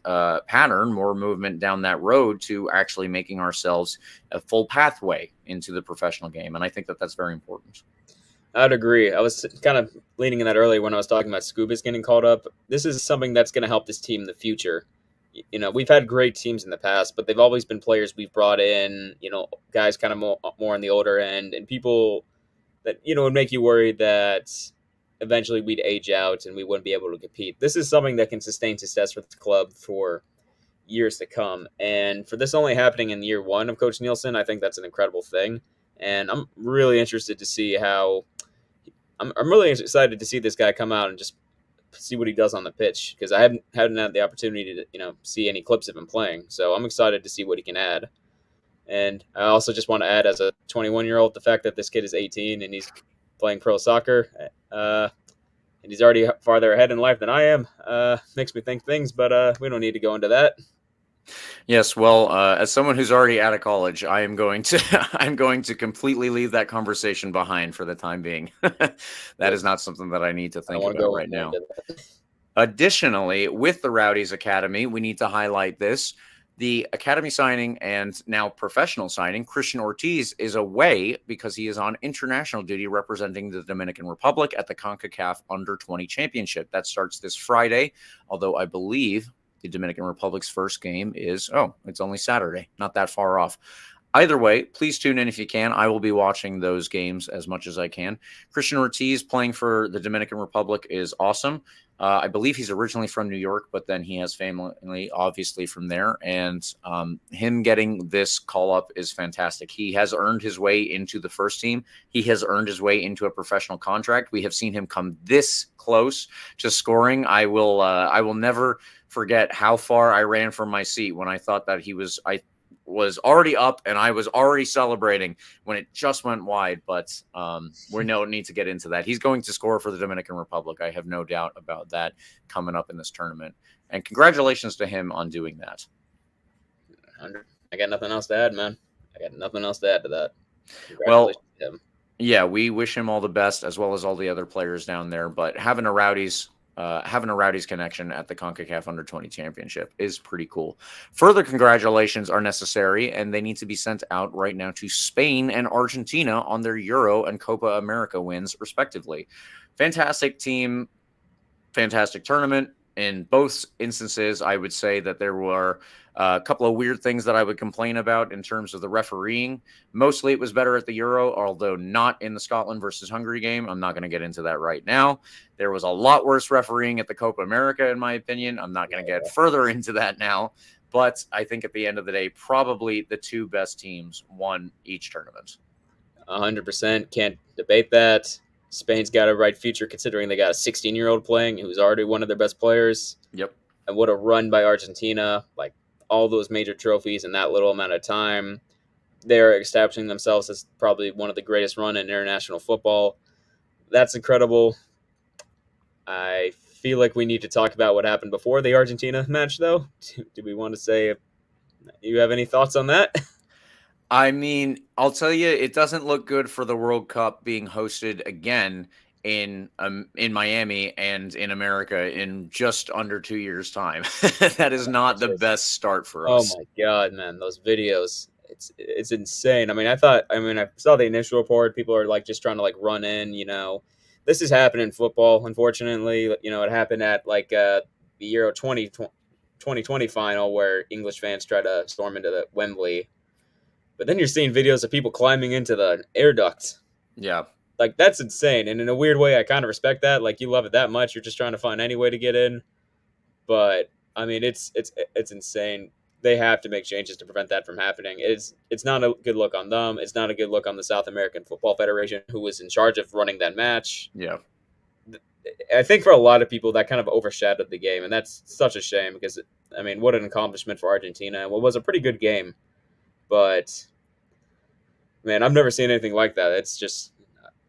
pattern, more movement down that road to actually making ourselves a full pathway into the professional game. And I think that that's very important. I'd agree. I was kind of leaning in that earlier when I was talking about Scubas getting called up. This is something that's going to help this team in the future. We've had great teams in the past, but they've always been players we've brought in, guys kind of more on the older end, and people that, would make you worry that eventually we'd age out and we wouldn't be able to compete. This is something that can sustain success for the club for years to come. And for this only happening in year one of Coach Nielsen, I think that's an incredible thing. And I'm really interested to see how I'm really excited to see this guy come out and just see what he does on the pitch, because I hadn't had the opportunity to see any clips of him playing. So I'm excited to see what he can add. And I also just want to add, as a 21-year-old, the fact that this kid is 18 and he's playing pro soccer, and he's already farther ahead in life than I am, makes me think things, but we don't need to go into that. Yes, well, as someone who's already out of college, I'm going to completely leave that conversation behind for the time being. That is not something that I need to think about right now. Additionally, with the Rowdies Academy, we need to highlight this. The academy signing and now professional signing, Christian Ortiz, is away because he is on international duty representing the Dominican Republic at the CONCACAF Under-20 Championship. That starts this Friday, although I believe the Dominican Republic's first game is, it's only Saturday, not that far off. Either way, please tune in if you can. I will be watching those games as much as I can. Christian Ortiz playing for the Dominican Republic is awesome. I believe he's originally from New York, but then he has family obviously from there. And him getting this call up is fantastic. He has earned his way into the first team. He has earned his way into a professional contract. We have seen him come this close to scoring. I will never forget how far I ran from my seat when I thought that I was already up and I was already celebrating when it just went wide. But we don't need to get into that. He's going to score for the Dominican Republic. I have no doubt about that coming up in this tournament. And congratulations to him on doing that. I got nothing else to add, man. I got nothing else to add to that. Well, to him. Yeah, we wish him all the best as well as all the other players down there. But having a Rowdies connection at the CONCACAF Under-20 Championship is pretty cool. Further congratulations are necessary, and they need to be sent out right now to Spain and Argentina on their Euro and Copa America wins, respectively. Fantastic team, fantastic tournament. In both instances, I would say that there were a couple of weird things that I would complain about in terms of the refereeing. Mostly it was better at the Euro, although not in the Scotland versus Hungary game. I'm not going to get into that right now. There was a lot worse refereeing at the Copa America, in my opinion. I'm not going to get further into that now. But I think at the end of the day, probably the two best teams won each tournament. 100%. Can't debate that. Spain's got a bright future considering they got a 16-year-old playing who's already one of their best players. Yep. And what a run by Argentina. Like all those major trophies in that little amount of time. They're establishing themselves as probably one of the greatest run in international football. That's incredible. I feel like we need to talk about what happened before the Argentina match, though. Do we want to say, you have any thoughts on that? I mean, I'll tell you, it doesn't look good for the World Cup being hosted again in Miami and in America in just under 2 years' time. That is not the best start for us. Oh my god, man, those videos. It's insane. I saw the initial report. People are like just trying to like run in, This has happened in football, unfortunately. It happened at like the Euro 2020 final where English fans try to storm into the Wembley. But then you're seeing videos of people climbing into the air duct. Yeah. Like, that's insane. And in a weird way, I kind of respect that. Like, you love it that much. You're just trying to find any way to get in. But, I mean, it's insane. They have to make changes to prevent that from happening. It's not a good look on them. It's not a good look on the South American Football Federation, who was in charge of running that match. Yeah. I think for a lot of people, that kind of overshadowed the game. And that's such a shame because, what an accomplishment for Argentina. And what was a pretty good game. But, man, I've never seen anything like that. It's just,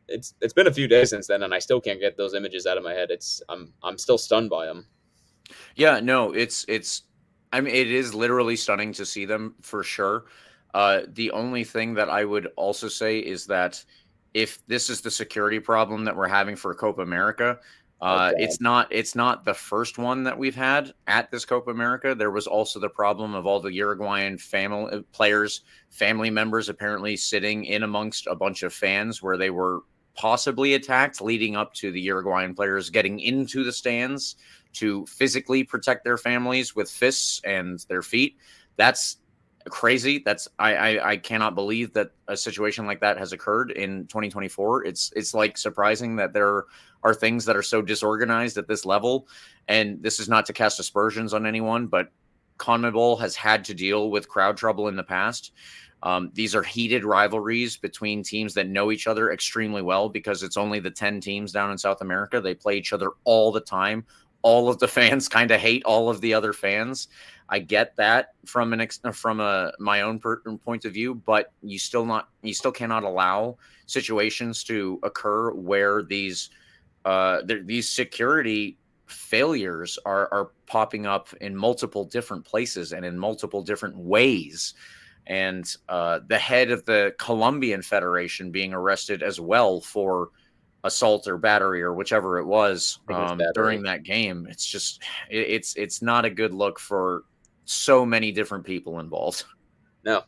it's been a few days since then, and I still can't get those images out of my head. I'm still stunned by them. Yeah, no, it is literally stunning to see them for sure. The only thing that I would also say is that if this is the security problem that we're having for Copa America, it's not the first one that we've had at this Copa America. There was also the problem of all the Uruguayan family members apparently sitting in amongst a bunch of fans where they were possibly attacked, leading up to the Uruguayan players getting into the stands to physically protect their families with fists and their feet. That's crazy. I cannot believe that a situation like that has occurred in 2024. It's like surprising that there are things that are so disorganized at this level. And this is not to cast aspersions on anyone, but CONMEBOL has had to deal with crowd trouble in the past. These are heated rivalries between teams that know each other extremely well because it's only the 10 teams down in South America. They play each other all the time. All of the fans kind of hate all of the other fans. I get that from my own point of view, but you still cannot allow situations to occur where these security failures are popping up in multiple different places and in multiple different ways. And the head of the Colombian Federation being arrested as well for assault or battery or whichever it was during that game. It's just it's not a good look for so many different people involved. No,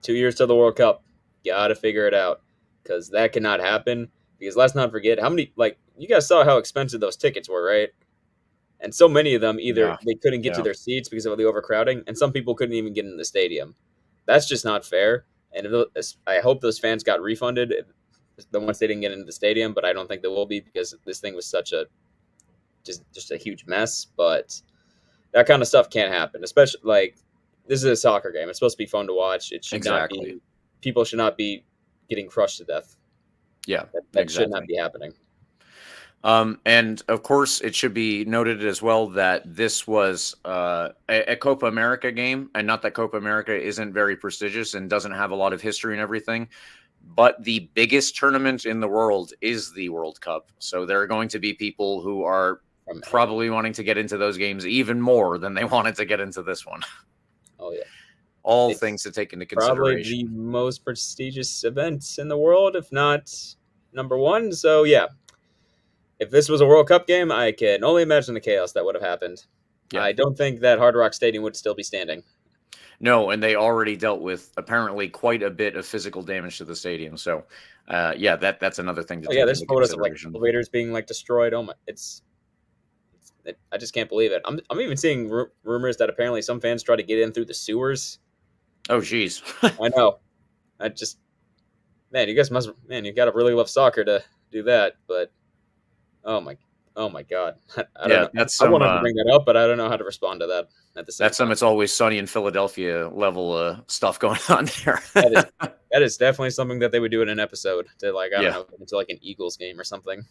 2 years to the World Cup, gotta figure it out because that cannot happen. Because let's not forget how many, like, you guys saw how expensive those tickets were, right? And so many of them either they couldn't get to their seats because of the overcrowding, and some people couldn't even get in the stadium. That's just not fair. And I hope those fans got refunded the ones they didn't get into the stadium, but I don't think they will be because this thing was such a just a huge mess. But that kind of stuff can't happen, especially like this is a soccer game. It's supposed to be fun to watch. It should not Exactly. be. People should not be getting crushed to death. Yeah, That should exactly. not be happening. And of course, it should be noted as well that this was a Copa America game, and not that Copa America isn't very prestigious and doesn't have a lot of history and everything, but the biggest tournament in the world is the World Cup. So there are going to be people who are probably wanting to get into those games even more than they wanted to get into this one. Oh yeah, All It's things to take into probably consideration. the most prestigious event in the world, if not number one. So yeah, if this was a World Cup game, I can only imagine the chaos that would have happened. Yeah. I don't think that Hard Rock Stadium would still be standing. No, and they already dealt with apparently quite a bit of physical damage to the stadium. So, yeah, that's another thing to Oh take yeah, there's into photos of like consideration. elevators being like destroyed. Oh my, I just can't believe it. I'm even seeing rumors that apparently some fans try to get in through the sewers. Oh, geez. I know. You gotta really love soccer to do that. But oh my God, I don't Yeah, know. that's I some. wanted to bring that up, but I don't know how to respond to that at the same That's some. time. It's always sunny in Philadelphia level stuff going on there. That is definitely something that they would do in an episode to like I Yeah. don't know into like an Eagles game or something.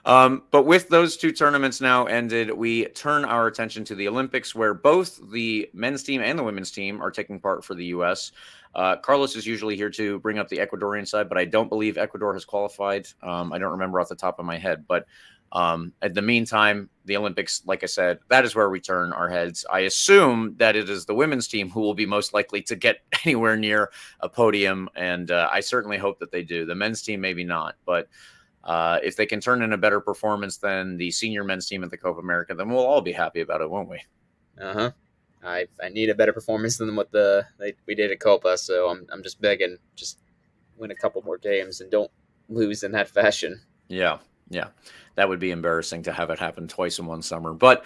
But with those two tournaments now ended, we turn our attention to the Olympics, where both the men's team and the women's team are taking part for the U.S. Carlos is usually here to bring up the Ecuadorian side, but I don't believe Ecuador has qualified. I don't remember off the top of my head, but at the meantime, the Olympics, like I said, that is where we turn our heads. I assume that it is the women's team who will be most likely to get anywhere near a podium, and I certainly hope that they do. The men's team, maybe not, but if they can turn in a better performance than the senior men's team at the Copa America, then we'll all be happy about it, won't we? I need a better performance than what we did at Copa, so I'm just begging, just win a couple more games and don't lose in that fashion. Yeah, that would be embarrassing to have it happen twice in one summer. But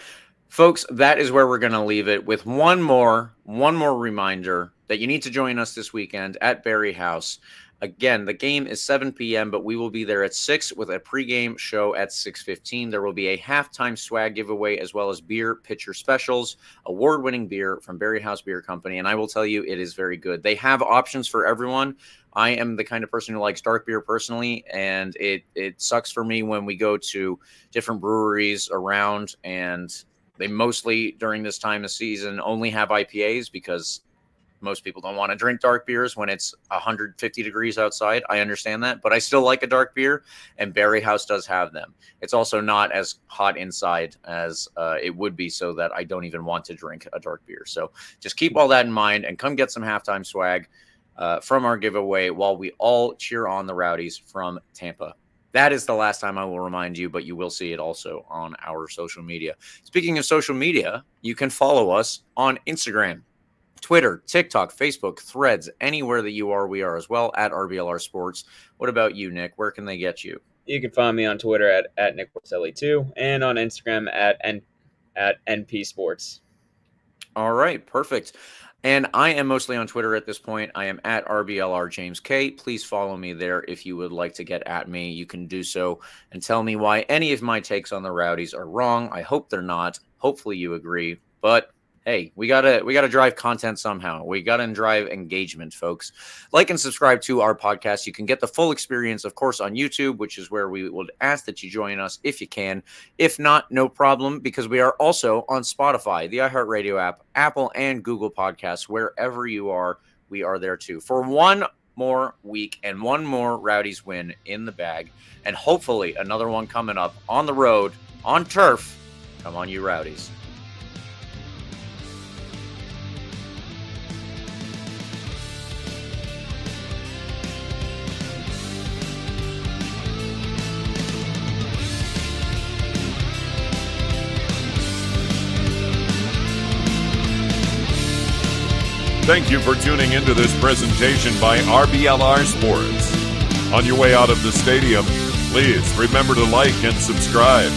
folks, that is where we're going to leave it with one more reminder that you need to join us this weekend at Barrie House. Again, the game is 7 p.m., but we will be there at 6 with a pregame show at 6:15. There will be a halftime swag giveaway as well as beer pitcher specials, award-winning beer from Barrie House Beer Company, and I will tell you it is very good. They have options for everyone. I am the kind of person who likes dark beer personally, and it sucks for me when we go to different breweries around, and they mostly, during this time of season, only have IPAs because most people don't want to drink dark beers when it's 150 degrees outside. I understand that, but I still like a dark beer, and Barrie House does have them. It's also not as hot inside as it would be, so that I don't even want to drink a dark beer. So just keep all that in mind and come get some halftime swag from our giveaway while we all cheer on the Rowdies from Tampa. That is the last time I will remind you, but you will see it also on our social media. Speaking of social media, you can follow us on Instagram, Twitter, TikTok, Facebook, Threads, anywhere that you are, we are as well at RBLR Sports. What about you, Nick? Where can they get you? You can find me on Twitter at Nick Porcelli2 and on Instagram at NP Sports. All right, perfect. And I am mostly on Twitter at this point. I am at RBLR James K. Please follow me there if you would like to get at me. You can do so and tell me why any of my takes on the Rowdies are wrong. I hope they're not. Hopefully you agree. But hey, we gotta drive content somehow. We gotta drive engagement, folks. Like and subscribe to our podcast. You can get the full experience, of course, on YouTube, which is where we would ask that you join us if you can. If not, no problem, because we are also on Spotify, the iHeartRadio app, Apple, and Google Podcasts. Wherever you are, we are there too. For one more week and one more Rowdies win in the bag, and hopefully another one coming up on the road, on turf. Come on, you Rowdies. Thank you for tuning into this presentation by RBLR Sports. On your way out of the stadium, please remember to like and subscribe.